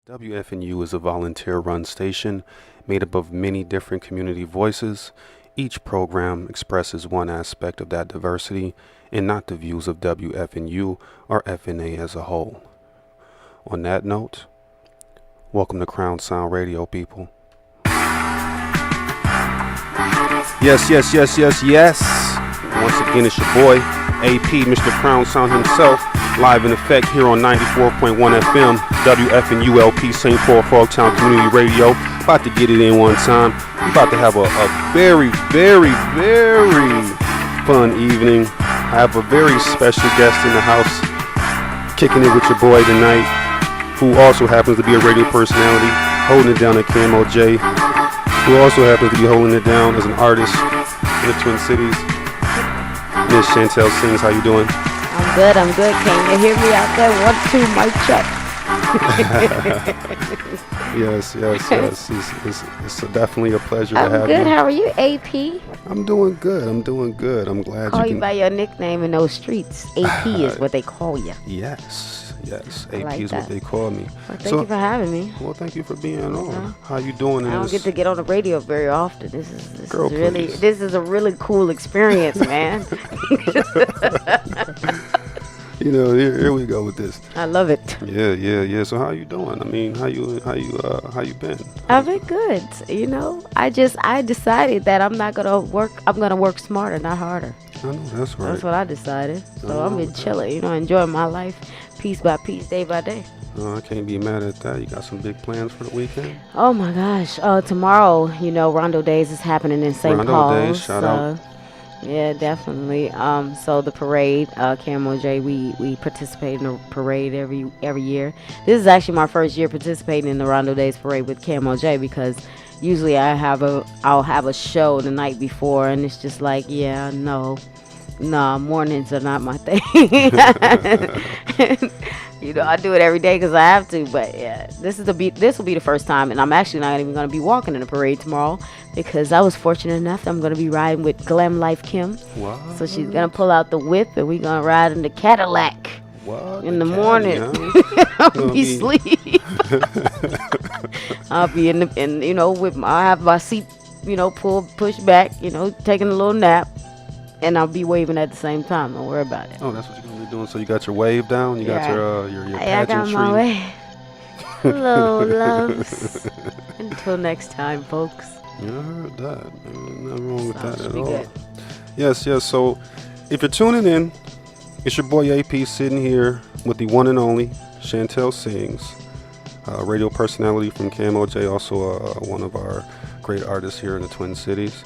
WFNU is a volunteer-run station made up of many different community voices. Each program expresses one aspect of that diversity and not the views of WFNU or FNA as a whole. On that note, welcome to Crown Sound Radio, people. Yes, yes, yes, yes, yes. Once again, it's your boy, AP, Mr. Crown Sound himself, live in effect here on 94.1 FM, WFNU LP, St. Paul Frogtown Community Radio. About to get it in one time. We're about to have a very, very, very fun evening. I have a very special guest in the house, kicking it with your boy tonight, who also happens to be a radio personality, holding it down at KMOJ, who also happens to be holding it down as an artist in the Twin Cities. Miss Chantel Sings, how you doing? I'm good. Can you hear me out there? 1, 2, mic check. Yes. It's definitely a pleasure to have you. I'm good. How are you, AP? I'm doing good. I'm glad call you by your nickname in those streets. AP is what they call you. Yes. AP like is that. what they call me. Well, thank you for having me. Well, thank you for being on. How you doing? I don't get to get on the radio very often. This Please. is a really cool experience, man. You know, here we go with this. I love it. Yeah. So how you doing? I mean, how you been? I've been good. You know, I decided that I'm gonna work smarter, not harder. I know that's right. That's what I decided. So I've been chilling, enjoying my life piece by piece, day by day. I can't be mad at that. You got some big plans for the weekend? Oh my gosh. Tomorrow, Rondo Days is happening in St. Paul. Rondo Days, shout out. Yeah, definitely. So the parade, KMOJ, we participate in the parade every year. This is actually my first year participating in the Rondo Days parade with KMOJ because usually I'll have a show the night before and it's just like, mornings are not my thing. I do it every day because I have to. But yeah, this will be the first time, and I'm actually not even going to be walking in the parade tomorrow because I was fortunate enough that I'm going to be riding with Glam Life Kim. Wow. So she's going to pull out the whip, and we're going to ride in the Cadillac. What? In the morning. Huh? I'll be asleep. I'll be I'll have my seat, pushed back, taking a little nap. And I'll be waving at the same time. Don't worry about it. Oh, that's what you're gonna be doing. So you got your wave down. You got your pageantry. I got my wave. Hello, loves. Until next time, folks. Yeah, I heard that. Nothing wrong with that at all. Good. Yes. So, if you're tuning in, it's your boy AP sitting here with the one and only Chantel Sings, radio personality from KMOJ, also one of our great artists here in the Twin Cities.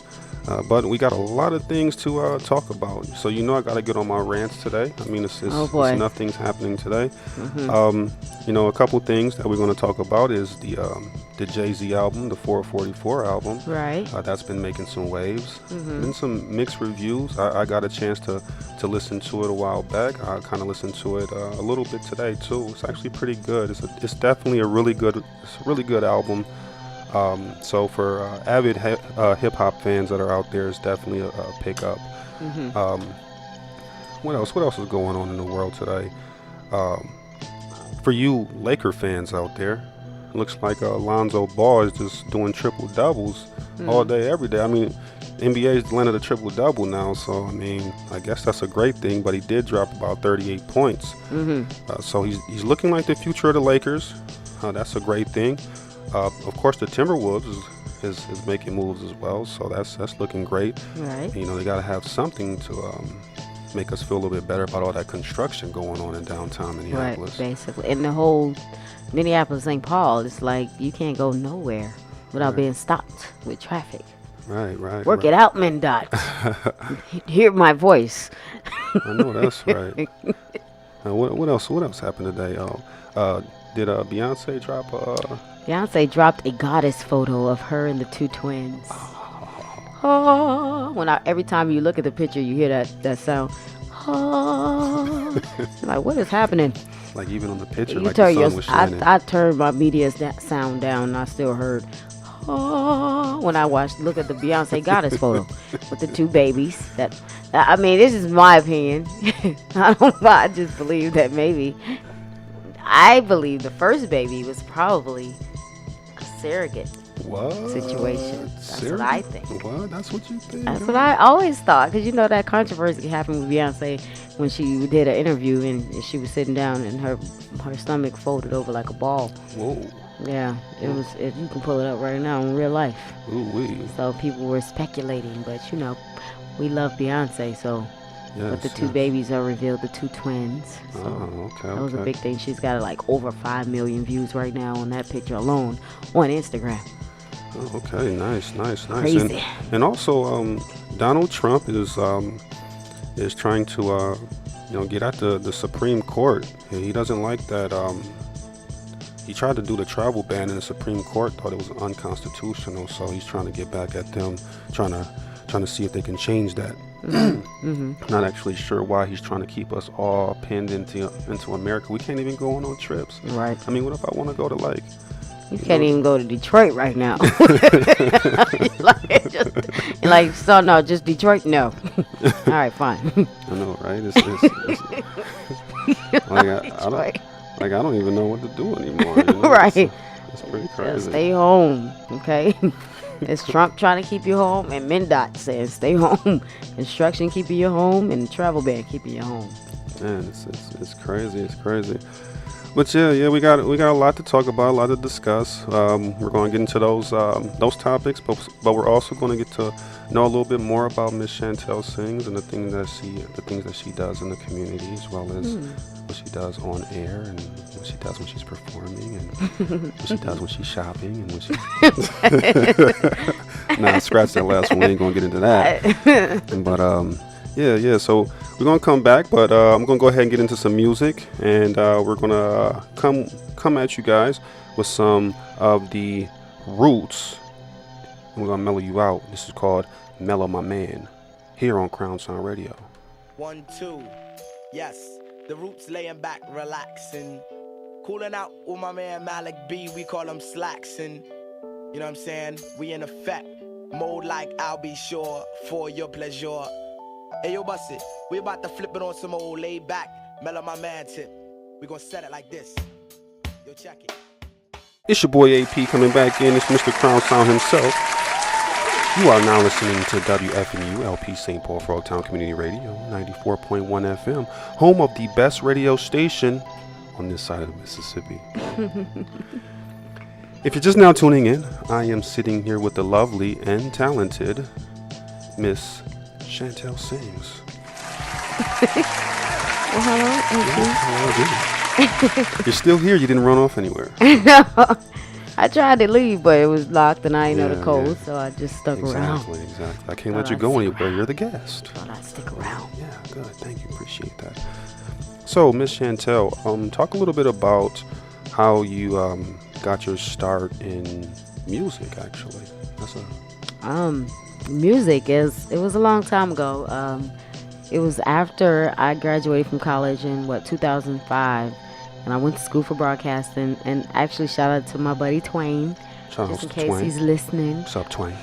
But we got a lot of things to talk about. So I got to get on my rants today. I mean, it's enough things happening today. Mm-hmm. A couple things that we're going to talk about is the Jay-Z album, the 444 album. Right. That's been making some waves. Mm-hmm. Been some mixed reviews. I got a chance to listen to it a while back. I kind of listened to it a little bit today too. It's actually pretty good. It's definitely a really good album. So for avid hip hop fans that are out there, it's definitely a pickup. Mm-hmm. What else is going on in the world today? For you Laker fans out there, it looks like Lonzo Ball is just doing triple doubles all day, every day. I mean, NBA's landed a triple double now, so I mean, I guess that's a great thing. But he did drop about 38 points. Mm-hmm. So he's looking like the future of the Lakers. That's a great thing. Of course, the Timberwolves is making moves as well, so that's looking great. Right. They got to have something to make us feel a little bit better about all that construction going on in downtown Minneapolis. Right, basically. And the whole Minneapolis, St. Paul, it's like you can't go nowhere without being stopped with traffic. Right. Work it out, MnDOT. Hear my voice. I know that's right. What else happened today? Did Beyonce drop Beyonce dropped a goddess photo of her and the two twins. Oh, every time you look at the picture, you hear that sound. Oh, like what is happening? Like even on the picture, You like turn the sun was shining. I turned my media sound down, and I still heard. Oh, when I look at the Beyonce goddess photo with the two babies. This is my opinion. I just believe that maybe I believe the first baby was probably a surrogate What? situation. That's what I think. What? That's what you think? That's what I always thought, because you know that controversy happened with Beyonce when she did an interview and she was sitting down and her stomach folded over like a ball. Whoa. Yeah, it was. You can pull it up right now in real life. Ooh wee. So people were speculating, but you know, we love Beyonce, so. Yes, But the two babies are revealed, the two twins. So okay. that was a big thing. She's got like over 5 million views right now on that picture alone on Instagram. Oh, okay, nice. Crazy. And also, Donald Trump is trying to get at the Supreme Court. He doesn't like that. He tried to do the travel ban, and the Supreme Court thought it was unconstitutional. So he's trying to get back at them, trying to see if they can change that. Mm-hmm. Not actually sure why he's trying to keep us all pinned into America. We can't even go on trips. Right. I mean, what if I want to go to You can't even go to Detroit right now. So no, just Detroit, no. All right, fine. I know, right? I don't even know what to do anymore. Right. It's pretty crazy. Just stay home, okay? It's Trump trying to keep you home, and MnDOT saying stay home. Construction keeping you home, and travel ban keeping you home. Man, it's crazy. It's crazy. But yeah, we got a lot to talk about, a lot to discuss. We're going to get into those topics, but we're also going to get to know a little bit more about Miss Chantel Sings and the things that she does in the community, as well as what she does on air and what she does when she's performing and what she does when she's shopping and when she. Nah, scratch that last one. We ain't gonna get into that. But yeah. So we're gonna come back, but I'm gonna go ahead and get into some music, and we're gonna come at you guys with some of the Roots. And we're gonna mellow you out. This is called "Mellow My Man" here on Crown Sound Radio. 1, 2, yes. The Roots laying back, relaxing, cooling out with my man Malik B. We call him Slacksin'. You know what I'm saying? We in effect mode like I'll be sure for your pleasure. Hey yo, bust it. We about to flip it on some old laid back, mellow my man tip. We gonna set it like this. Yo, check it. It's your boy AP coming back in. It's Mr. Crown Sound himself. You are now listening to WFNU LP St. Paul Frogtown Community Radio, 94.1 FM, home of the best radio station on this side of the Mississippi. If you're just now tuning in, I am sitting here with the lovely and talented Miss Chantel Sings. Well, hello. You're still here. You didn't run off anywhere. No, I tried to leave, but it was locked, and I didn't know the code, so I just stuck around. Exactly. I can't let you go anywhere. You're the guest. Thought I'd stick around. Yeah, good. Thank you. Appreciate that. So, Miss Chantel, talk a little bit about how you got your start in music. Actually, music it was a long time ago. It was after I graduated from college in 2005. And I went to school for broadcasting, and actually shout out to my buddy Twain, just in case he's listening. What's up, Twain?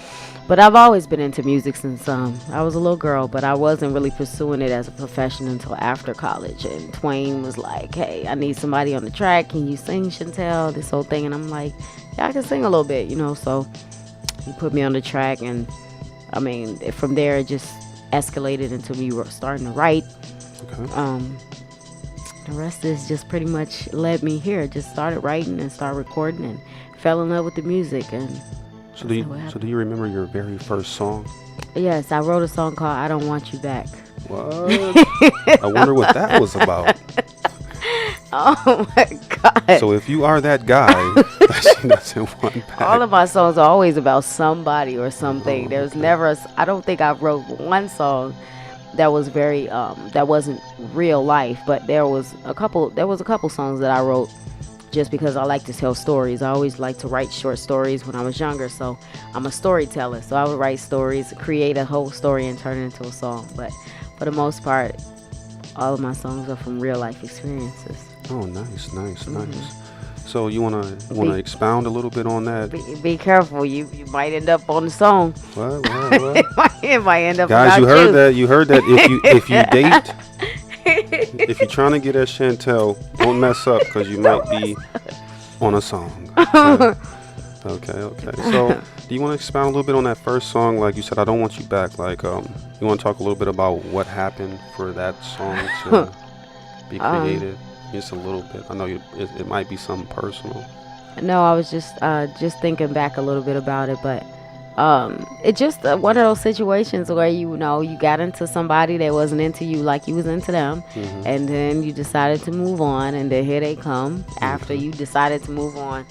But I've always been into music since I was a little girl, but I wasn't really pursuing it as a profession until after college. And Twain was like, hey, I need somebody on the track. Can you sing, Chantel? This whole thing. And I'm like, yeah, I can sing a little bit, So he put me on the track, and I mean, from there it just escalated into me starting to write. Okay. The rest is just pretty much led me here. Just started writing and started recording and fell in love with the music. And so do you remember your very first song? Yes, I wrote a song called "I Don't Want You Back." What? I wonder what that was about. Oh my God! So if you are that guy that she doesn't want back. All of my songs are always about somebody or something. There's never. I don't think I wrote one song that was very that wasn't real life, but there was a couple songs that I wrote just because I like to tell stories. I always liked to write short stories when I was younger, so I'm a storyteller. So I would write stories, create a whole story, and turn it into a song. But for the most part, all of my songs are from real life experiences. Oh, nice. So you wanna expound a little bit on that? Be careful. You might end up on the song. What? It might end up. Guys, you heard that. You heard that. If you date If you're trying to get at Chantel, don't mess up because you might be on a song. Okay. So, do you want to expound a little bit on that first song? Like you said, I Don't Want You Back. Like, you want to talk a little bit about what happened for that song to be created? Just a little bit. I know it might be something personal. No, I was just thinking back a little bit about it, but it's just one of those situations where you got into somebody that wasn't into you like you was into them, and then you decided to move on, and then here they come after you decided to move on.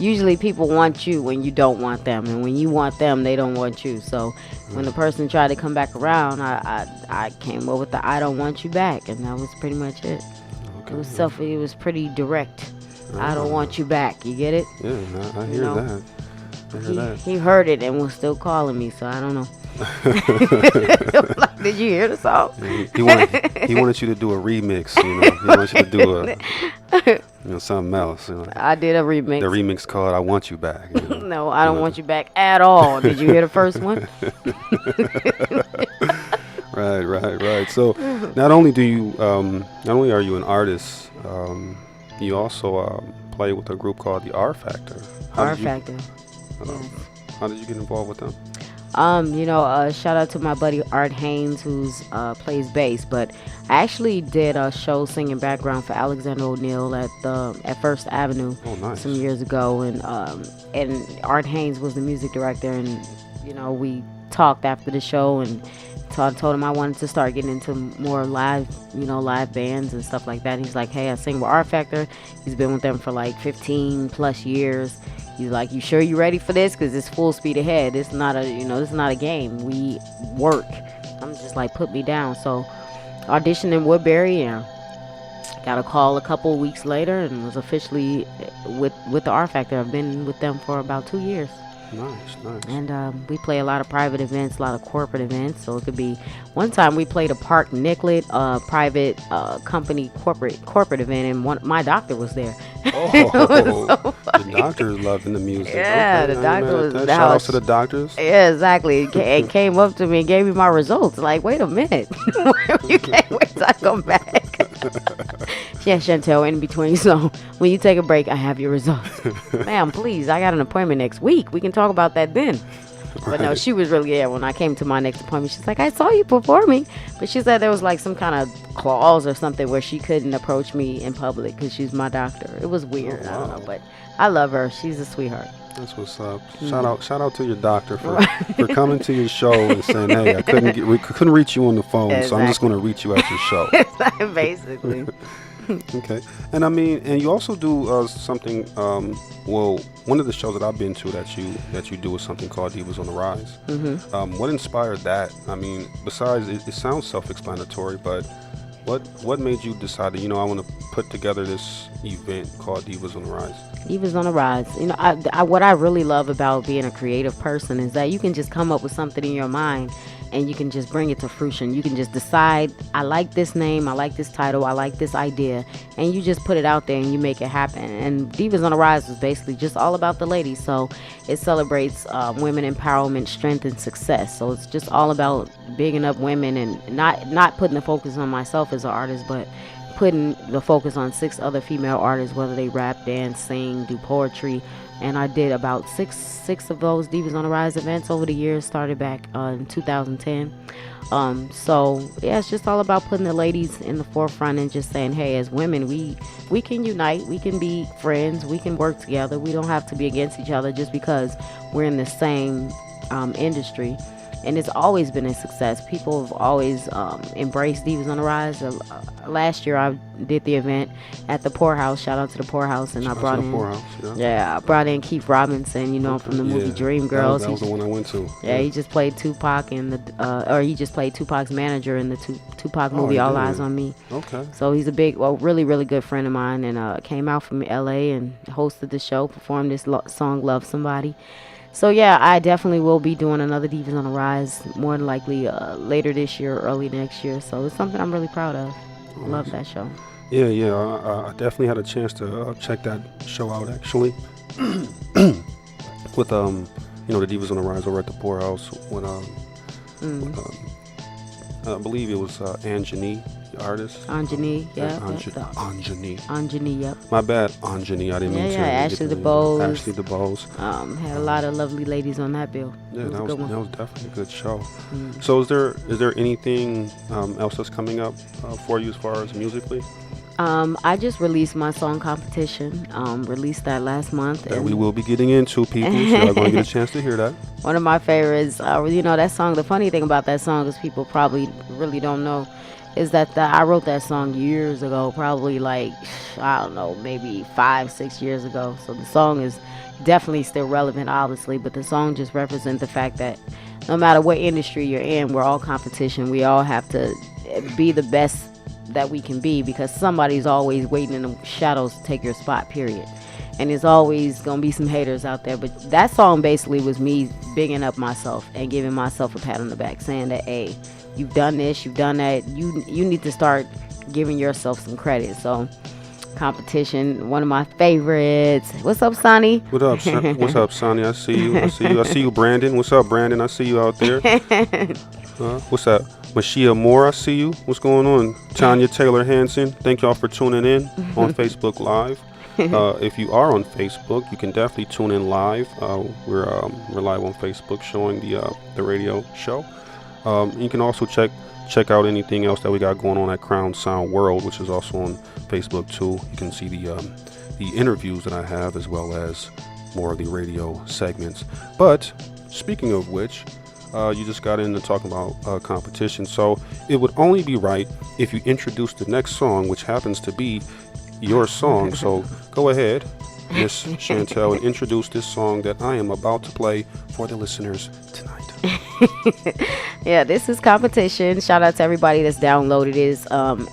Usually people want you when you don't want them, and when you want them, they don't want you. So when the person tried to come back around, I came up with the I Don't Want You Back, and that was pretty much it. Okay. It was pretty direct. I don't want you back. You get it? Yeah, I hear that. He heard it and was still calling me, so I don't know. Like, did you hear the song? He wanted you to do a remix, He wanted you to do something else. I did a remix. The remix called "I Want You Back." No, I don't want you back at all. Did you hear the first one? Right. So, not only are you an artist, you also play with a group called the R Factor. R Factor. How did you get involved with them? Shout out to my buddy Art Haynes, who's plays bass. But I actually did a show singing background for Alexander O'Neal at First Avenue some years ago, and Art Haynes was the music director, and we talked after the show, and I told him I wanted to start getting into more live bands and stuff like that. He's like, hey, I sing with R Factor. He's been with them for like 15 plus years. He's like, you sure you ready for this? Because it's full speed ahead. It's not this is not a game. We work. I'm just like, put me down. So auditioned in Woodbury, and got a call a couple of weeks later, and was officially with the R Factor. I've been with them for about 2 years. Nice. And we play a lot of private events, a lot of corporate events. So it could be, one time we played a Park Nicollet private company corporate event, and my doctor was there. Oh, so the doctor's loving the music. Yeah, okay, the doctor was shout out to the doctors. Yeah, exactly. And came up to me and gave me my results. Like, wait a minute, you can't wait till I come back. Yeah, Chantel, in between. So when you take a break, I have your results. Ma'am, please, I got an appointment next week. We can talk about that then. But no, she was really, when I came to my next appointment, she's like, I saw you performing. But she said there was like some kind of clause or something where she couldn't approach me in public because she's my doctor. It was weird. Oh, wow. I don't know, but I love her. She's a sweetheart. That's what's up. Shout out to your doctor for coming to your show and saying, hey, I couldn't reach you on the phone, exactly. So I'm just going to reach you at your show. Basically. Okay. And I mean, and you also do something, one of the shows that I've been to that you do is something called Divas on the Rise. Mm-hmm. What inspired that? I mean, besides, it sounds self-explanatory, but what made you decide that, I want to put together this event called Divas on the Rise? Divas on the Rise. What I really love about being a creative person is that you can just come up with something in your mind and you can just bring it to fruition. You can just decide, I like this name, I like this title, I like this idea, and you just put it out there and you make it happen. And Divas on the Rise was basically just all about the ladies. So it celebrates women empowerment, strength, and success. So it's just all about bigging up women and not putting the focus on myself as an artist, but putting the focus on 6 other female artists, whether they rap, dance, sing, do poetry. And I did about six of those Divas on the Rise events over the years, started back in 2010. So yeah, it's just all about putting the ladies in the forefront and just saying, hey, as women, we can unite, we can be friends, we can work together. We don't have to be against each other just because we're in the same industry. And it's always been a success. People have always embraced Divas on the Rise. Last year, I did the event at the Poorhouse. Shout out to the Poorhouse, and I brought in Keith Robinson. From the movie Dreamgirls. That was the one I went to. Yeah, he just played Tupac in he just played Tupac's manager in the Tupac movie All Eyes on Me. Okay. So he's a really, really good friend of mine, and came out from LA and hosted the show, performed this song "Love Somebody." So yeah, I definitely will be doing another Divas on the Rise, more than likely later this year, early next year. So it's something I'm really proud of. Love that show. Yeah. I definitely had a chance to check that show out actually. With the Divas on the Rise over at the Poorhouse when I believe it was Anjani the artist? Anjani, yeah. Anjani. Anjani, yep. My bad, Anjani. I didn't mean to. Yeah, Ashley DeBose. Ashley DeBose. Had a lot of lovely ladies on that bill. Yeah, It was a good one. that was definitely a good show. So is there anything else that's coming up for you as far as musically? I just released my song Competition. Released that last month. That we will be getting into, people. So y'all going to get a chance to hear that. One of my favorites. That song, the funny thing about that song is people probably really don't know is that I wrote that song years ago, probably like, I don't know, maybe 5-6 years ago. So the song is definitely still relevant, obviously, but the song just represents the fact that no matter what industry you're in, we're all competition. We all have to be the best that we can be, because somebody's always waiting in the shadows to take your spot, period. And there's always gonna be some haters out there, but that song basically was me bigging up myself and giving myself a pat on the back, saying that, hey, you've done this, you've done that, you need to start giving yourself some credit. So Competition, one of my favorites. What's up, Sonny? What up, what's up, Sonny? I see you. I see you, Brandon. What's up, Brandon? I see you out there. What's up? Mashia Moore, I see you. What's going on? Tanya Taylor Hanson, thank y'all for tuning in on Facebook Live. If you are on Facebook, you can definitely tune in live. We're live on Facebook showing the radio show. You can also check out anything else that we got going on at Crown Sound World, which is also on Facebook too. You can see the interviews that I have, as well as more of the radio segments. But speaking of which, you just got into talking about competition, so it would only be right if you introduce the next song, which happens to be your song. So go ahead, Miss Chantel, and introduce this song that I am about to play for the listeners tonight. Yeah, this is Competition. Shout out to everybody that's downloaded it.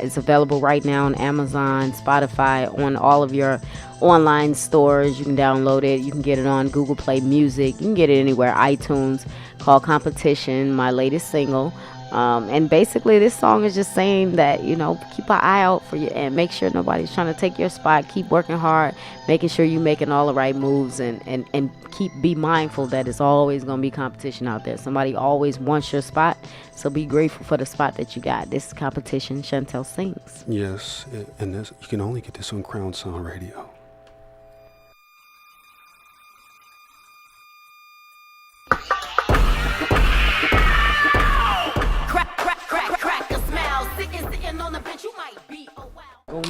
It's available right now on Amazon, Spotify, on all of your online stores. You can download it. You can get it on Google Play Music. You can get it anywhere. iTunes, called Competition, my latest single. And basically this song is just saying that, keep an eye out for you and make sure nobody's trying to take your spot. Keep working hard, making sure you're making all the right moves, and be mindful that it's always going to be competition out there. Somebody always wants your spot, so be grateful for the spot that you got. This is Competition, Chantel Sings. Yes, and you can only get this on Crown Sound Radio.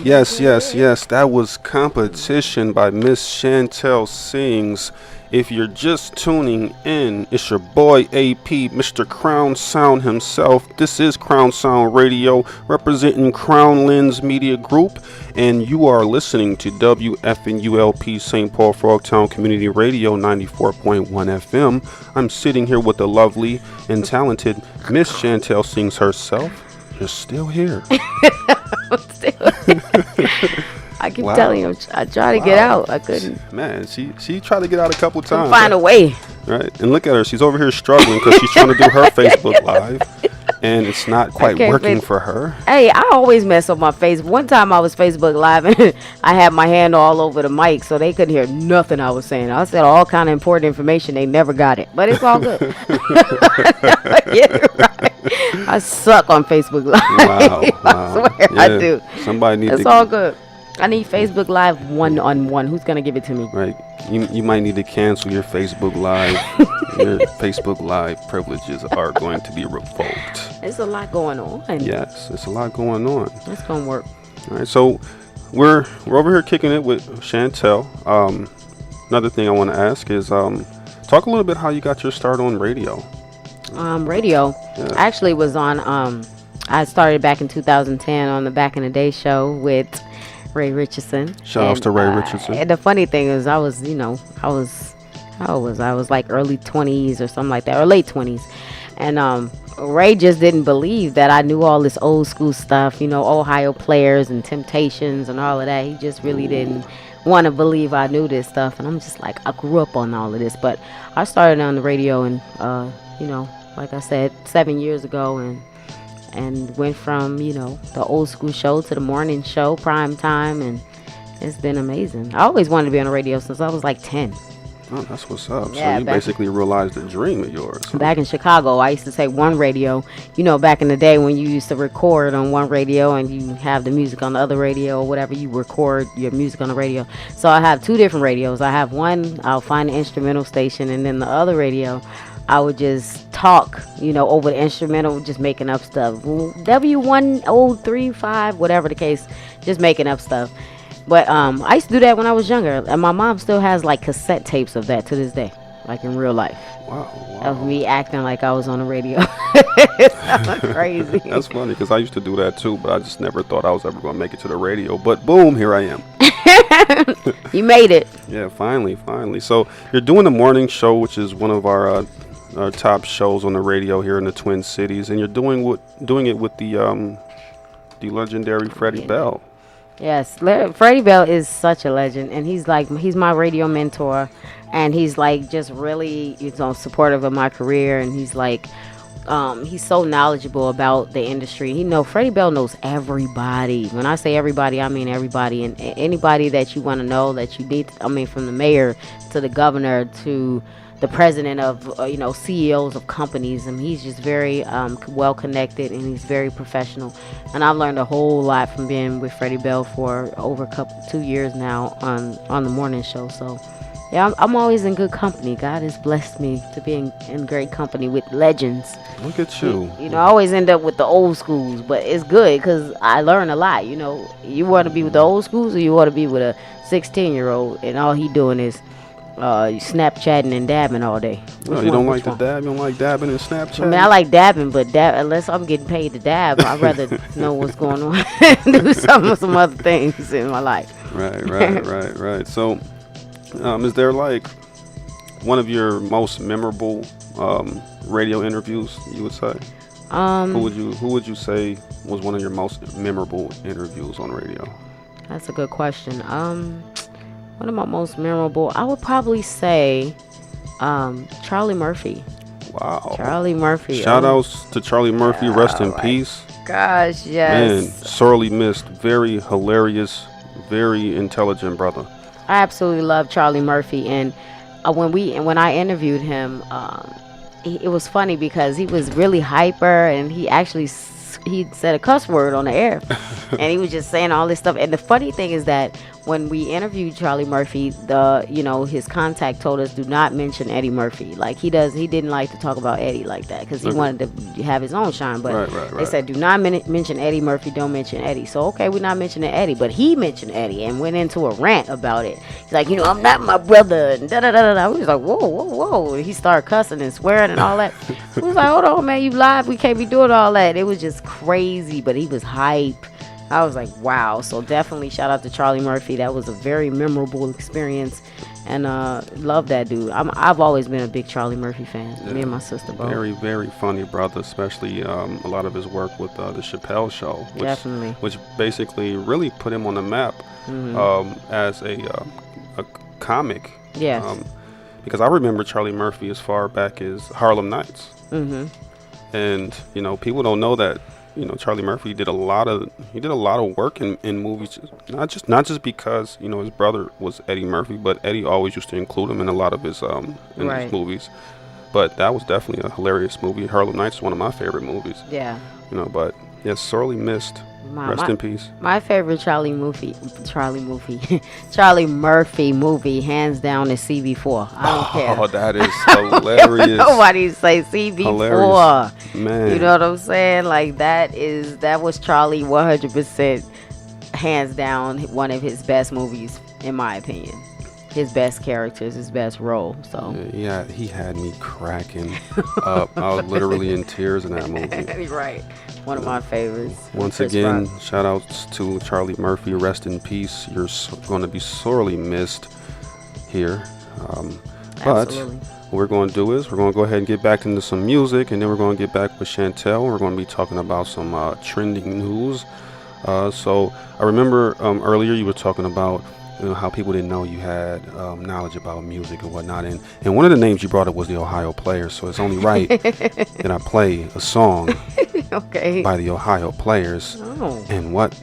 Yes, that was Competition by Miss Chantel Sings. If you're just tuning in, it's your boy AP, Mr. Crown Sound himself. This is Crown Sound Radio, representing Crown Lens Media Group, and you are listening to WFNULP St. Paul Frogtown Community Radio 94.1 FM. I'm sitting here with the lovely and talented Miss Chantel Sings herself. You're still here. I keep telling you, I try to get out. I couldn't. Man, she tried to get out a couple times. Find a way. Right, and look at her. She's over here struggling because she's trying to do her Facebook Live, and it's not quite working for her. Hey, I always mess up my face. One time I was Facebook Live, and I had my hand all over the mic, so they couldn't hear nothing I was saying. I said all kind of important information. They never got it, but it's all good. Get it right. I suck on Facebook Live. Wow. I swear I do. Somebody needs. It's all good. I need Facebook Live one-on-one. Who's gonna give it to me? Right. You might need to cancel your Facebook Live. Your Facebook Live privileges are going to be revoked. There's a lot going on. Yes, it's a lot going on. It's gonna work. All right. So we're over here kicking it with Chantel. Another thing I want to ask is talk a little bit how you got your start on radio. Radio. Yeah. Actually was on. I started back in 2010 on the Back in the Day show with Ray Richardson. Shout outs to Ray Richardson. And the funny thing is, I was like early 20s or something like that, or late 20s. And Ray just didn't believe that I knew all this old school stuff, Ohio Players and Temptations and all of that. He just really didn't want to believe I knew this stuff. And I'm just like, I grew up on all of this. But I started on the radio and, like I said, 7 years ago, and went from, the old school show to the morning show, prime time, and it's been amazing. I always wanted to be on the radio since I was like 10. Oh, that's what's up. Yeah, so you basically realized a dream of yours. Back in Chicago, I used to take one radio. Back in the day when you used to record on one radio and you have the music on the other radio or whatever, you record your music on the radio. So I have two different radios. I have one, I'll find an instrumental station, and then the other radio, I would just talk, over the instrumental, just making up stuff. W1035, whatever the case, just making up stuff. But I used to do that when I was younger, and my mom still has like cassette tapes of that to this day, like in real life. Wow. Of me acting like I was on the radio. It's crazy. That's funny because I used to do that too, but I just never thought I was ever going to make it to the radio. But boom, here I am. You made it. Yeah, finally. So you're doing the morning show, which is one of our top shows on the radio here in the Twin Cities, and you're doing it with the legendary Freddie Bell. Yes, Freddie Bell is such a legend, and he's my radio mentor, and he's like just really supportive of my career, and he's like he's so knowledgeable about the industry. Freddie Bell knows everybody. When I say everybody, I mean everybody, and anybody that you want to know that you need. From the mayor to the governor to the president of CEOs of companies, and he's just very well connected, and he's very professional. And I've learned a whole lot from being with Freddie Bell for over 2 years now on the morning show. So yeah, I'm always in good company. God has blessed me to be in great company with legends. Look at you. I always end up with the old schools, but it's good because I learn a lot. You want to be with the old schools, or you want to be with a 16-year-old, and all he doing is Snapchatting and dabbing all day. No, you don't like to dab? You don't like dabbing and Snapchatting? I like dabbing, but unless I'm getting paid to dab, I'd rather know what's going on. Do some other things in my life. Right. So, is there like one of your most memorable radio interviews, you would say? Who would you say was one of your most memorable interviews on radio? That's a good question. One of my most memorable, I would probably say Charlie Murphy. Wow. Charlie Murphy. Shout outs to Charlie Murphy. Rest in peace. Gosh, yes. Man, sorely missed. Very hilarious, very intelligent brother. I absolutely love Charlie Murphy. And when I interviewed him, it was funny because he was really hyper, and he actually he said a cuss word on the air. And he was just saying all this stuff. And the funny thing is that when we interviewed Charlie Murphy, his contact told us do not mention Eddie Murphy. Like he didn't like to talk about Eddie like that because he wanted to have his own shine. But they said do not mention Eddie Murphy. Don't mention Eddie. So okay, we're not mentioning Eddie, but he mentioned Eddie and went into a rant about it. He's like, I'm not my brother. And da da da da. We was like, whoa. And he started cussing and swearing and all that. We was like, hold on, man, you live. We can't be doing all that. It was just crazy, but he was hype. I was like, wow. So definitely shout out to Charlie Murphy. That was a very memorable experience, and love that dude. I've always been a big Charlie Murphy fan. Yeah. Me and my sister both. Very, very funny brother, especially a lot of his work with the Chappelle Show, which basically really put him on the map as a comic. Yes. Because I remember Charlie Murphy as far back as Harlem Nights. Mm-hmm. And people don't know that. Charlie Murphy did a lot of work in movies, not just because his brother was Eddie Murphy, but Eddie always used to include him in a lot of his his movies. But that was definitely a hilarious movie. Harlem Nights is one of my favorite movies. Yeah. But yes, sorely missed. Rest in peace. My favorite Charlie Murphy movie, hands down, is CB4. I don't care. Oh, that is hilarious. Nobody say CB4. Hilarious. Man. You know what I'm saying? Like that was Charlie 100%, hands down, one of his best movies, in my opinion. His best characters, his best role. So yeah, he had me cracking up. I was literally in tears in that movie. Right. One of my favorites. Once again, shout outs to Charlie Murphy. Rest in peace. You're going to be sorely missed here. But what we're going to do is we're going to go ahead and get back into some music, and then we're going to get back with Chantel. We're going to be talking about some trending news. So I remember earlier you were talking about how people didn't know you had knowledge about music and whatnot. And one of the names you brought up was the Ohio Players. So it's only right that I play a song by the Ohio Players. Oh. And what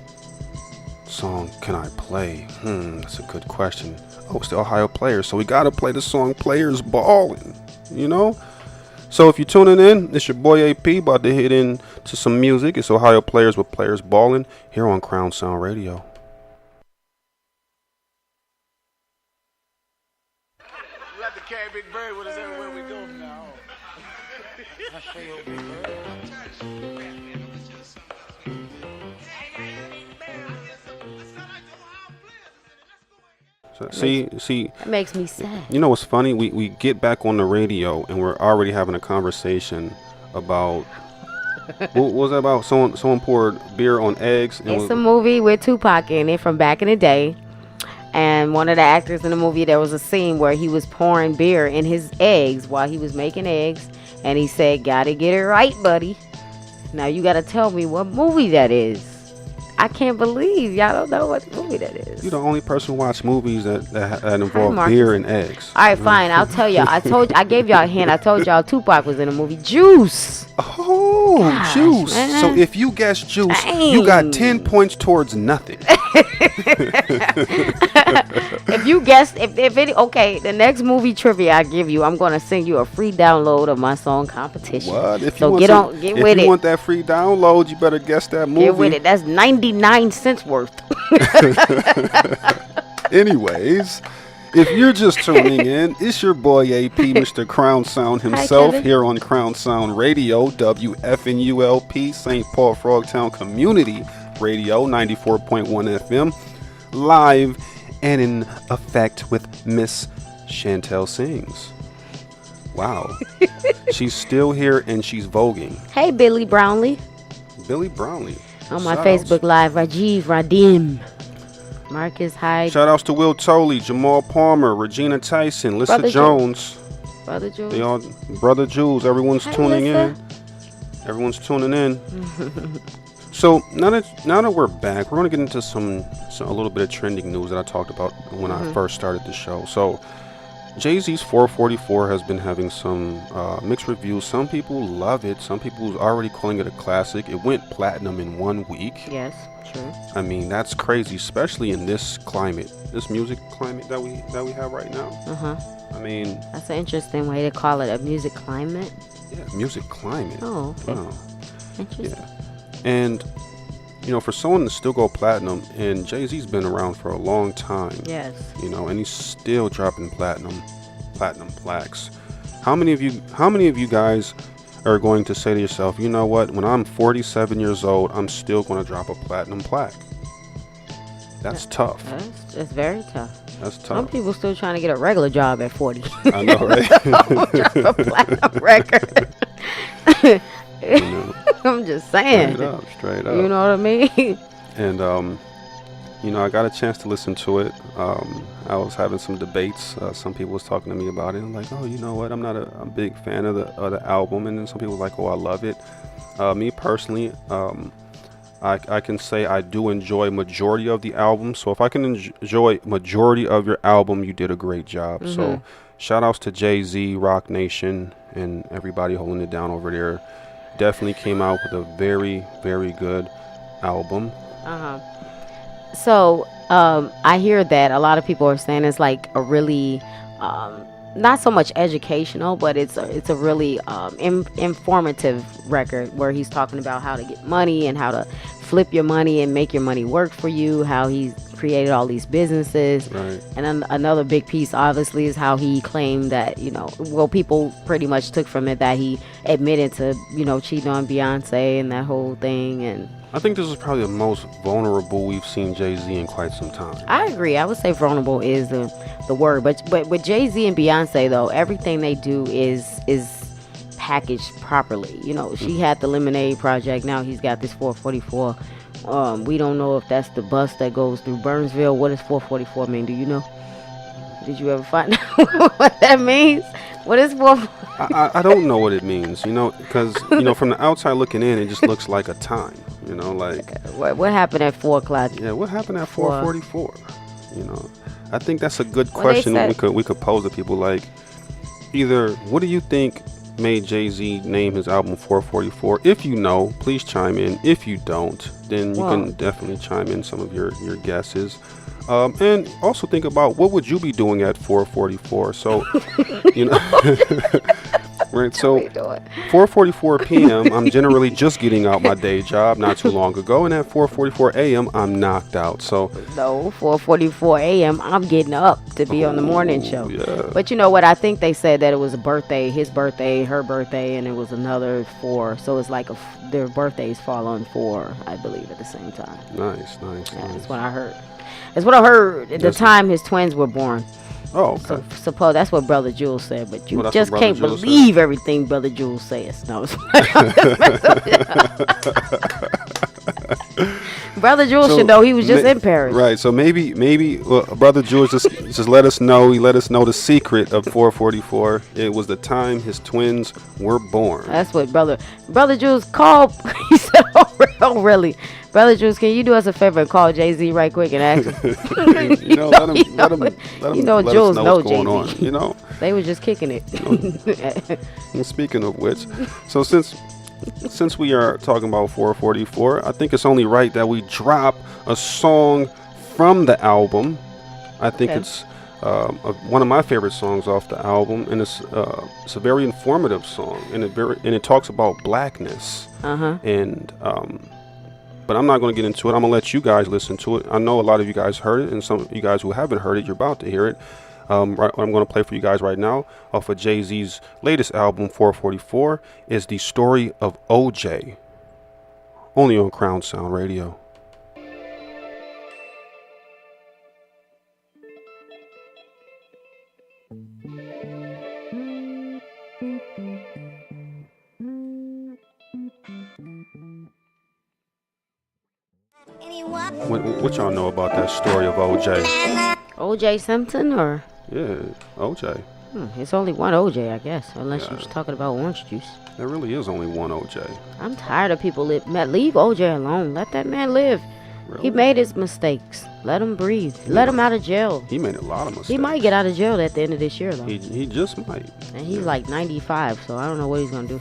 song can I play? That's a good question. Oh, it's the Ohio Players. So we got to play the song Players Ballin', you know? So if you're tuning in, it's your boy AP about to hit into some music. It's Ohio Players with Players Ballin' here on Crown Sound Radio. We have to carry Big Bird with us everywhere we go now. So, see, That makes me sad. you know what's funny? We get back on the radio and we're already having a conversation about what was that about? Someone poured beer on eggs. And It's a movie with Tupac in it from back in the day. And one of the actors in the movie, there was a scene where he was pouring beer in his eggs while he was making eggs. And he said, "Gotta get it right, buddy." Now you gotta tell me what movie that is. I can't believe y'all don't know what movie that is. You're the only person who watch movies that involve Marcus. beer and eggs. All right, fine. I'll tell y'all. I gave y'all a hint. I told y'all Tupac was in the movie Juice. Oh, Gosh, Juice. man. So if you guess Juice, Dang. you got 10 points towards nothing. If you guessed, okay, the next movie trivia I give you, I'm gonna send you a free download of my song competition. What? If you So want get if with you it. want that free download, you better guess that movie. Get with it. That's 99 cents worth. Anyways, if you're just tuning in, it's your boy AP, Mr. Crown Sound himself, Kevin. here on Crown Sound Radio, WFNULP, St. Paul Frogtown Community Radio, 94.1 FM, live and in effect with Miss Chantel Sings. Wow. She's still here and she's voguing. Hey, Billy Brownlee. Billy Brownlee. On my Shout outs. Facebook Live, Rajiv Radim. Marcus Hyde. Shout outs to Will Tolley, Jamal Palmer, Regina Tyson, Lissa Brother Jones. Brother Jules. They all, Brother Jules, everyone's Hi, tuning Lissa. in. Everyone's tuning in. So now that we're back, we're gonna get into a little bit of trending news that I talked about when I first started the show. So Jay-Z's 444 has been having some mixed reviews. Some people love it. Some people are already calling it a classic. It went platinum in 1 week. Yes, true. I mean, that's crazy, especially in this climate, this music climate that we have right now. I mean, That's an interesting way to call it, a music climate. yeah, music climate. Oh, okay. Wow. Interesting. Yeah. And, you know, for someone to still go platinum, and Jay-Z's been around for a long time. Yes. You know, and he's still dropping platinum plaques. How many of you guys are going to say to yourself, you know what, when I'm 47 years old, I'm still going to drop a platinum plaque? That's tough. That's very tough. That's tough. Some people still trying to get a regular job at 40. I know, right? Drop a platinum record. You know, I'm just saying. straight up. You know what I mean? And you know, I got a chance to listen to it. I was having some debates. Some people was talking to me about it. I'm like, oh, you know what? I'm not a big fan of the album. And then some people were like, oh, I love it. Me personally, I can say I do enjoy majority of the album. So if I can enjoy majority of your album, you did a great job. So shout outs to Jay-Z, Rock Nation, and everybody holding it down over there. Definitely came out with a very, very good album. So I hear that a lot of people are saying it's like a really not so much educational, but it's a really informative record where he's talking about how to get money and how to flip your money and make your money work for you, how he's created all these businesses. Right. And then another big piece obviously is how he claimed that, you know, well, people pretty much took from it that he admitted to, you know, cheating on Beyonce and that whole thing. And I think this is probably the most vulnerable we've seen Jay-Z in quite some time. I agree. I would say vulnerable is the word. But with Jay-Z and Beyonce, though, everything they do is packaged properly. You know, she had the Lemonade Project. Now he's got this 444. We don't know if that's the bus that goes through Burnsville. What does 444 mean? Do you know? Did you ever find out what that means? What is 444? I don't know what it means, you know, because, you know, from the outside looking in, it just looks like a time, you know, like. What happened at 4 o'clock? Yeah, what happened at 444? You know, I think that's a good question we could pose to people. Like, either what do you think made Jay-Z name his album 444? If you know, please chime in. If you don't, then you can definitely chime in some of your guesses. And also think about what would you be doing at 4:44. So, you know, right? So, 4:44 p.m. I'm generally just getting out my day job not too long ago, and at 4:44 a.m. I'm knocked out. So, No, 4:44 a.m. I'm getting up to be on the morning show. yeah. But you know what? I think they said that it was a birthday, his birthday, her birthday, and it was another 4. So it's like their birthdays fall on 4, I believe, at the same time. Nice. Yeah, that's what I heard. That's what I heard at the time his twins were born. Oh, okay. So suppose that's what Brother Jules said, but you Well, that's just what Brother can't Jules believe everything Brother Jules says. No. Brother Jules should know he was just in Paris. Right. So maybe Brother Jules just let us know. He let us know the secret of 4:44. It was the time his twins were born. That's what Brother Jules called. He said, "Oh, really? Brother Jules, can you do us a favor and call Jay-Z right quick and ask him?" You know, let him You know, let Jules us know know what's going on. Jay-Z. You know. They were just kicking it. And speaking of which, so since we are talking about 4:44, I think it's only right that we drop a song from the album. I think it's one of my favorite songs off the album, and it's a very informative song, and it talks about blackness. And but I'm not going to get into it. I'm going to let you guys listen to it. I know a lot of you guys heard it, and some of you guys who haven't heard it, you're about to hear it. What I'm going to play for you guys right now off of Jay-Z's latest album, 4:44, is the story of OJ. Only on Crown Sound Radio. What y'all know about that story of OJ? OJ Simpson or? Yeah, OJ. It's only one OJ, I guess, unless you're talking about orange juice. There really is only one OJ. I'm tired of people leave OJ alone. Let that man live. Really? He made his mistakes. Let him breathe. Let him out of jail. He made a lot of mistakes. He might get out of jail at the end of this year, though. He just might. And he's like 95, so I don't know what he's gonna do.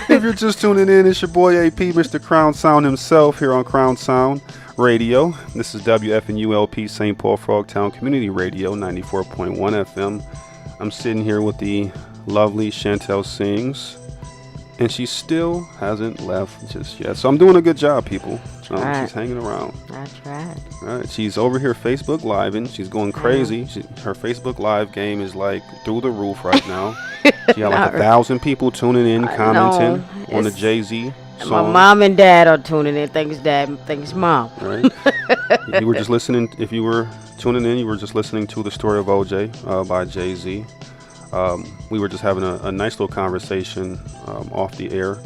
If you're just tuning in, it's your boy AP, Mr. Crown Sound himself, here on Crown Sound Radio. This is WFNULP St. Paul Frogtown Community Radio, 94.1 FM. I'm sitting here with the lovely Chantel Sings, and she still hasn't left just yet. So I'm doing a good job, people. She's hanging around. I tried. All right, she's over here Facebook Living. She's going crazy. Her Facebook Live game is like through the roof right now. She got like 1,000 people tuning in, commenting on the Jay-Z song. My mom and dad are tuning in. Thanks, Dad. Thanks, Mom. Right. You were just listening. If you were tuning in, you were just listening to the story of OJ by Jay-Z. We were just having a nice little conversation off the air,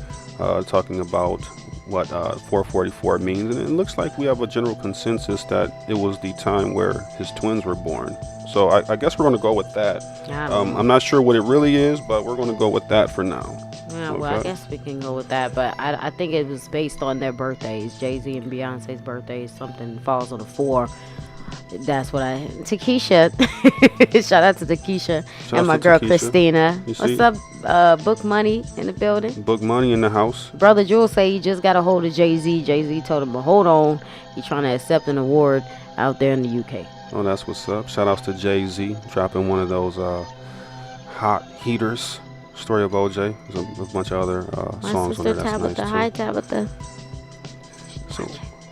talking about what 4:44 means, and it looks like we have a general consensus that it was the time where his twins were born. So I guess we're going to go with that. I'm not sure what it really is, but we're going to go with that for now. Yeah, well, I guess we can go with that, but I think it was based on their birthdays. Jay-Z and Beyonce's birthdays, something falls on a 4. That's what Takesha. Shout out to Takesha and my girl Christina. What's up, Book Money in the building? Book Money in the house. Brother Jules say he just got a hold of Jay-Z. Jay-Z told him, but hold on, he's trying to accept an award out there in the UK. Oh, that's what's up. Shout outs to Jay-Z dropping one of those hot heaters. Story of OJ. There's a bunch of other songs on there. That's nice too. Hi, Tabitha. So,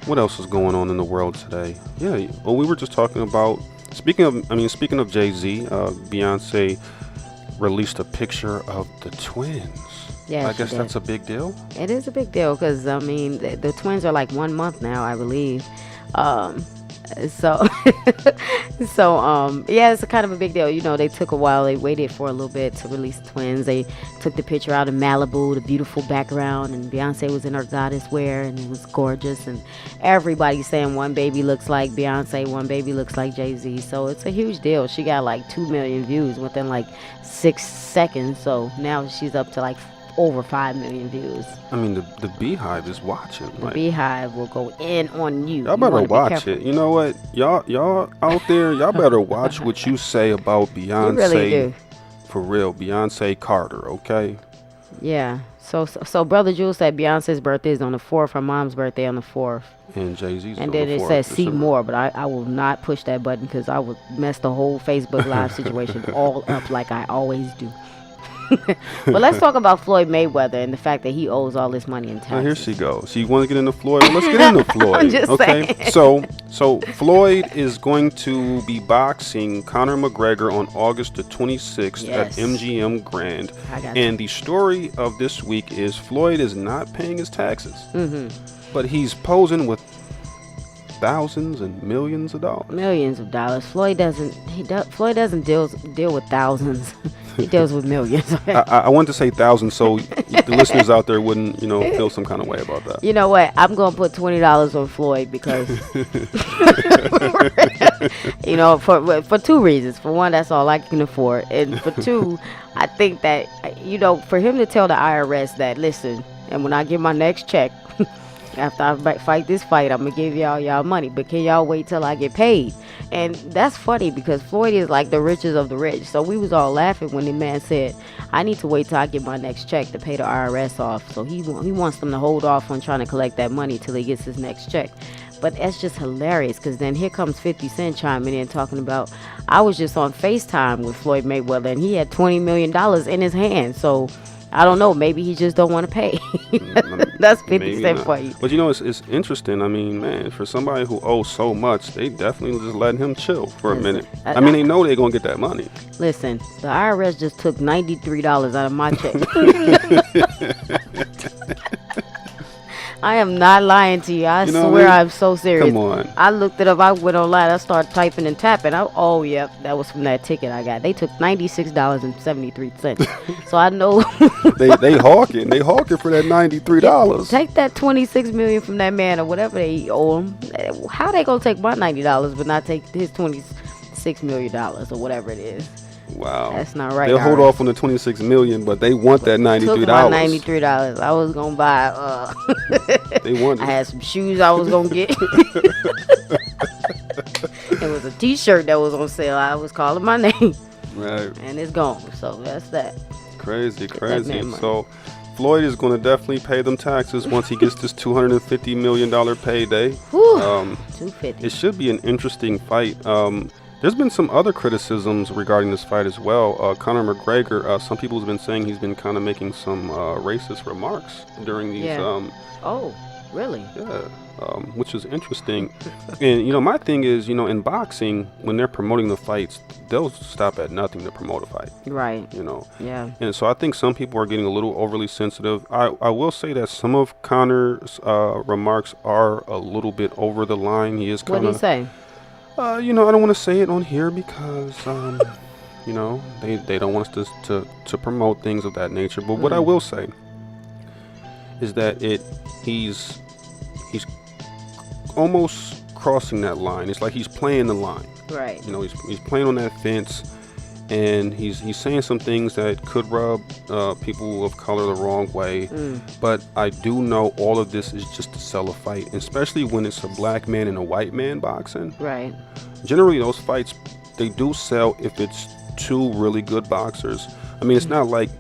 what else is going on in the world today? Yeah, well, we were just talking about. Speaking of Jay-Z, Beyonce released a picture of the twins. Yeah, I guess that's a big deal. It is a big deal because the twins are like 1 month now, I believe. So yeah, it's a kind of a big deal. You know, they took a while. They waited for a little bit to release twins. They took the picture out in Malibu, the beautiful background, and Beyonce was in her goddess wear, and it was gorgeous. And everybody's saying one baby looks like Beyonce, one baby looks like Jay-Z. So it's a huge deal. She got like 2 million views within like 6 seconds. So now she's up to like over 5 million views. I mean, the Beehive is watching. The Beehive will go in on you. Y'all better watch it. You know what? Y'all out there, y'all better watch what you say about Beyonce. You really do. For real, Beyonce Carter, okay? Yeah. So Brother Jules said Beyonce's birthday is on the 4th. Her mom's birthday on the 4th. And Jay-Z's And on then the it 4th says of see December. more, but I will not push that button because I would mess the whole Facebook Live situation all up like I always do. But let's talk about Floyd Mayweather and the fact that he owes all this money in taxes. Now here she goes. She want to get into Floyd. Well, let's get into Floyd. I'm just okay. saying. So Floyd is going to be boxing Conor McGregor on August the 26th Yes. at MGM Grand. I got And the story of this week is Floyd is not paying his taxes, but he's posing with thousands and millions of dollars. Millions of dollars. Floyd doesn't deal with thousands. He deals with millions. I wanted to say thousands so the listeners out there wouldn't, feel some kind of way about that. You know what? I'm gonna put $20 on Floyd because for two reasons. For one, that's all I can afford, and for two, I think that for him to tell the IRS that, listen, and when I get my next check, after I fight this fight, I'm gonna give y'all money, but can y'all wait till I get paid? And that's funny because Floyd is like the richest of the rich. So we was all laughing when the man said, I need to wait till I get my next check to pay the IRS off. So he wants them to hold off on trying to collect that money till he gets his next check. But that's just hilarious because then here comes 50 Cent chiming in talking about, I was just on FaceTime with Floyd Mayweather and he had $20 million in his hand. So I don't know. Maybe he just don't want to pay. That's 50 Cent for you. But it's interesting. I mean, man, for somebody who owes so much, they definitely just letting him chill for a minute. I mean, they know they're going to get that money. Listen, the IRS just took $93 out of my check. I am not lying to you. I swear I'm so serious. Come on. I looked it up. I went online. I started typing and tapping. Yep, that was from that ticket I got. They took $96.73. So I know. they hawking. They hawking for that $93. Take that $26 million from that man or whatever they owe him. How they gonna take my $90 but not take his $26 million or whatever it is? Wow. That's not right. They'll hold off on the $26 million, but they want that $93. Took my $93. I was gonna buy. They want it. I had some shoes I was gonna get. It was a T-shirt that was on sale. I was calling my name. Right. And it's gone. So that's that. Crazy. So Floyd is going to definitely pay them taxes once he gets this $250 million payday. Whew, $250. It should be an interesting fight. There's been some other criticisms regarding this fight as well. Conor McGregor, some people have been saying he's been kind of making some racist remarks during these. Yeah. Oh, really? Yeah, which is interesting. And, my thing is, in boxing, when they're promoting the fights, they'll stop at nothing to promote a fight. Right. Yeah. And so I think some people are getting a little overly sensitive. I will say that some of Conor's remarks are a little bit over the line. He is kind of... What did he say? I don't want to say it on here because, they don't want us to promote things of that nature. But what I will say is that he's almost crossing that line. It's like he's playing the line. Right. He's playing on that fence, and he's saying some things that could rub people of color the wrong way. But I do know all of this is just to sell a fight, especially when it's a black man and a white man boxing. Right. Generally, those fights, they do sell if it's two really good boxers. I mean, it's not like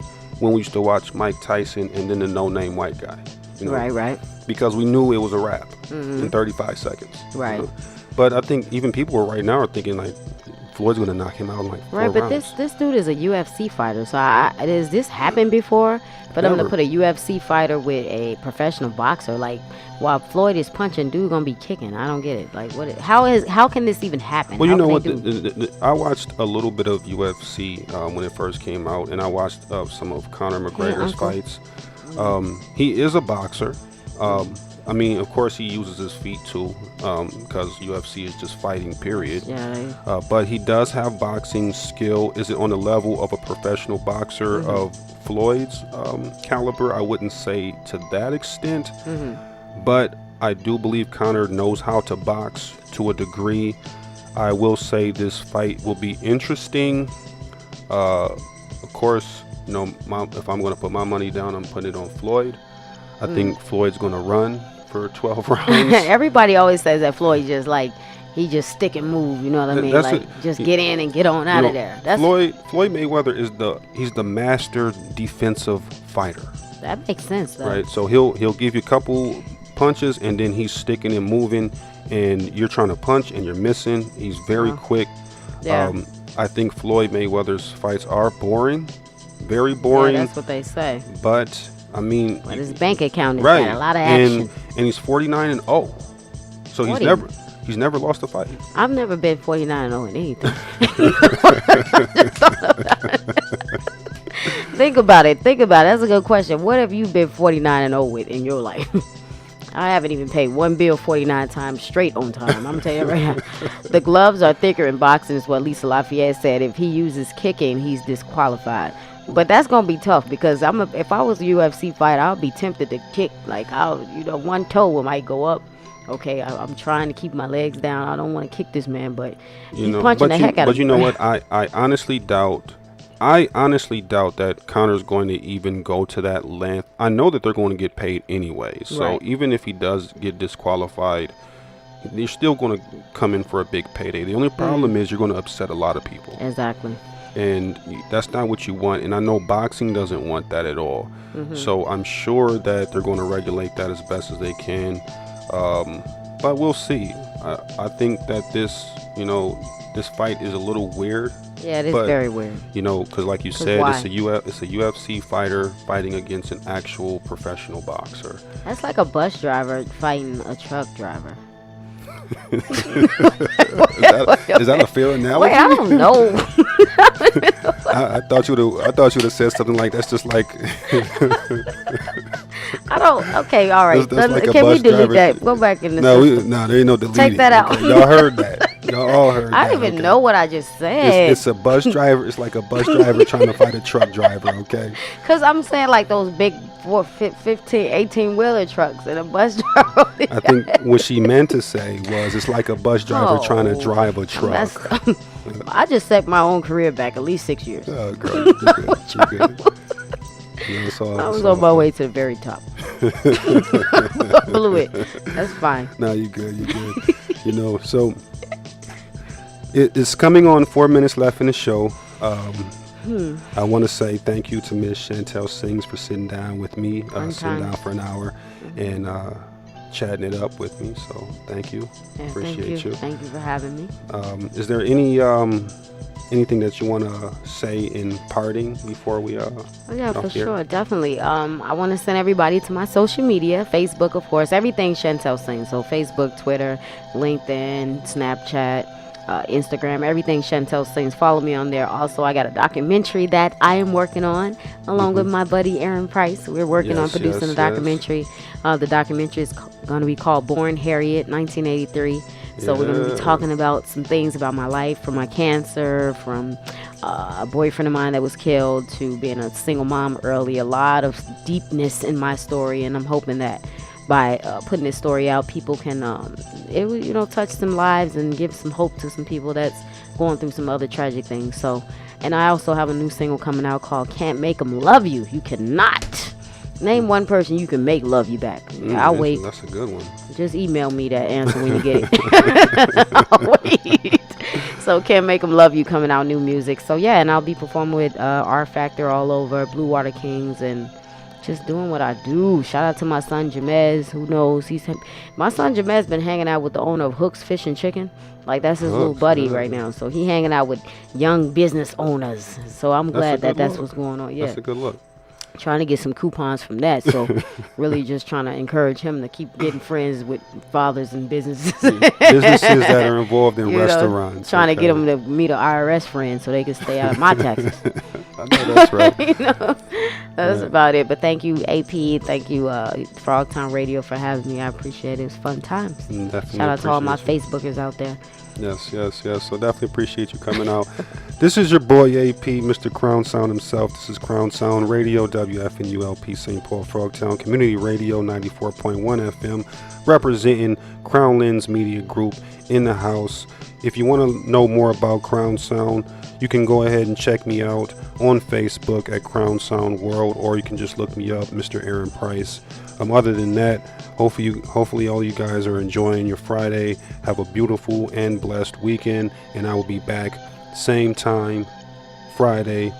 when we used to watch Mike Tyson and then the no-name white guy. Right. Because we knew it was a wrap in 35 seconds. Right. But I think even people right now are thinking like Floyd's going to knock him out in like 4 rounds. Right, but this dude is a UFC fighter. So has this happened before? For them to put a UFC fighter with a professional boxer, like while Floyd is punching, dude gonna be kicking. I don't get it. Like how can this even happen? Well, you know what? I watched a little bit of UFC when it first came out, and I watched some of Conor McGregor's fights. He is a boxer. I mean, of course, he uses his feet too, because UFC is just fighting, period. Yeah. But he does have boxing skill. Is it on the level of a professional boxer of Floyd's caliber? I wouldn't say to that extent. But I do believe Conor knows how to box to a degree. I will say this fight will be interesting. Of course, if I'm going to put my money down, I'm putting it on Floyd. I think Floyd's going to run for 12 rounds. Everybody always says that Floyd just like he just stick and move. You know what I mean? That's Like just get in and get on out of there. That's Floyd Mayweather he's the master defensive fighter. That makes sense, though. Right. So he'll give you a couple punches and then he's sticking and moving, and you're trying to punch and you're missing. He's very quick. Yeah. I think Floyd Mayweather's fights are boring, very boring. Yeah, that's what they say. But I mean, But his bank account has right, got a lot of action. and he's 49-0, so 40. he's never lost a fight. I've never been 49-0 in anything. Think about it. That's a good question. What have you been 49-0 with in your life? I haven't even paid one bill 49 times straight on time. I'm telling you right now. The gloves are thicker in boxing, is what Lisa Lafayette said. If he uses kicking, he's disqualified. But that's gonna be tough because if I was a UFC fighter, I'll be tempted to kick. Like one toe might go up. Okay, I'm trying to keep my legs down. I don't want to kick this man, but he's punching the heck out of me. But you know what? I honestly doubt that Conor's going to even go to that length. I know that they're going to get paid anyway. So Right. even if he does get disqualified, you're still going to come in for a big payday. The only problem is you're going to upset a lot of people. Exactly. And that's not what you want. And I know boxing doesn't want that at all. So I'm sure that they're going to regulate that as best as they can. But we'll see. I think that this fight is a little weird. Yeah, it is very weird. Because like you said, why? it's a UFC fighter fighting against an actual professional boxer. That's like a bus driver fighting a truck driver. Is that a fair analogy? Wait, I don't know. I thought you would have said something like that's just like. I don't. Okay, all right. That's like a Can we bus delete driver. that? Go back in the No, system. there ain't no deleting. Take that out. Okay, y'all heard that. Y'all all heard that. I don't even okay. know what I just said. It's a bus driver. It's like a bus driver trying to fight a truck driver. Okay. Because I'm saying like those big 15, 18-wheeler trucks and a bus driver. I think what she meant to say was it's like a bus driver trying to drive a truck. I just set my own career back at least 6 years. Oh, great. You're good. I was on my way to the very top. I blew it. That's fine. No, you're good. So it's coming on 4 minutes left in the show. I want to say thank you to Miss Chantel Sings for sitting down with me, sitting down for an hour and chatting it up with me. So thank you. Yeah, Appreciate you. Thank you for having me. Is there anything that you want to say in parting before we yeah, for sure, definitely. I want to send everybody to my social media, Facebook, of course, everything Chantel Sings. So Facebook, Twitter, LinkedIn, Snapchat, Instagram, everything Chantel Sings. Follow me on there. Also, I got a documentary that I am working on along with my buddy Aaron Price. We're working on producing a documentary. The documentary is going to be called Born Harriet, 1983. So we're going to be talking about some things about my life, from my cancer, from a boyfriend of mine that was killed, to being a single mom early. A lot of deepness in my story, and I'm hoping that by putting this story out, people can, touch some lives and give some hope to some people that's going through some other tragic things. So, and I also have a new single coming out called Can't Make 'Em Love You. You cannot. Name one person you can make love you back. I'll wait. That's a good one. Just email me that answer when you get it. I'll wait. So Can't Make 'Em Love You coming out, new music. So yeah, and I'll be performing with R Factor all over, Blue Water Kings, and just doing what I do. Shout out to my son Jamez. Who knows? My son Jamez been hanging out with the owner of Hooks Fish and Chicken. Like, that's his little buddy right now. So he hanging out with young business owners. So I'm glad that's what's going on. Yeah. That's a good look. Trying to get some coupons from that. So really just trying to encourage him to keep getting friends with fathers and businesses. Businesses that are involved in restaurants. Trying to get them to meet an IRS friend so they can stay out of my taxes. I know that's right. That's about it. But thank you, AP. Thank you, Frogtown Radio, for having me. I appreciate it. It was fun times. Definitely. Shout out to all my Facebookers out there. Yes. So definitely appreciate you coming out. This is your boy AP, Mr. Crown Sound himself. This is Crown Sound Radio, WFNULP, St. Paul Frogtown Community Radio, 94.1 FM, representing Crown Lens Media Group in the house. If you want to know more about Crown Sound, you can go ahead and check me out on Facebook at Crown Sound World, or you can just look me up, Mr. Aaron Price. Other than that, hopefully all you guys are enjoying your Friday. Have a beautiful and blessed weekend, and I will be back same time Friday,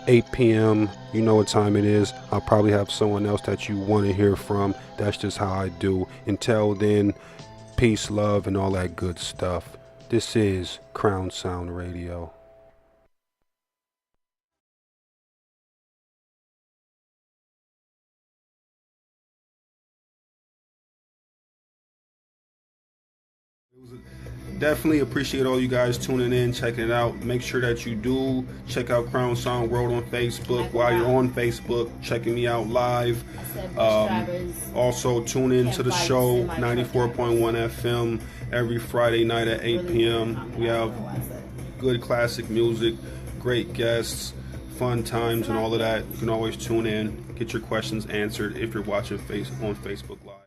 8 p.m. You know what time it is. I'll probably have someone else that you want to hear from. That's just how I do. Until then, peace, love, and all that good stuff. This is Crown Sound Radio. Definitely appreciate all you guys tuning in, checking it out. Make sure that you do check out Crown Sound World on Facebook. While you're on Facebook, checking me out live. Also tune in to the show 94.1 FM every Friday night at 8 p.m. We have good classic music, great guests, fun times, and all of that. You can always tune in, get your questions answered if you're watching on Facebook Live.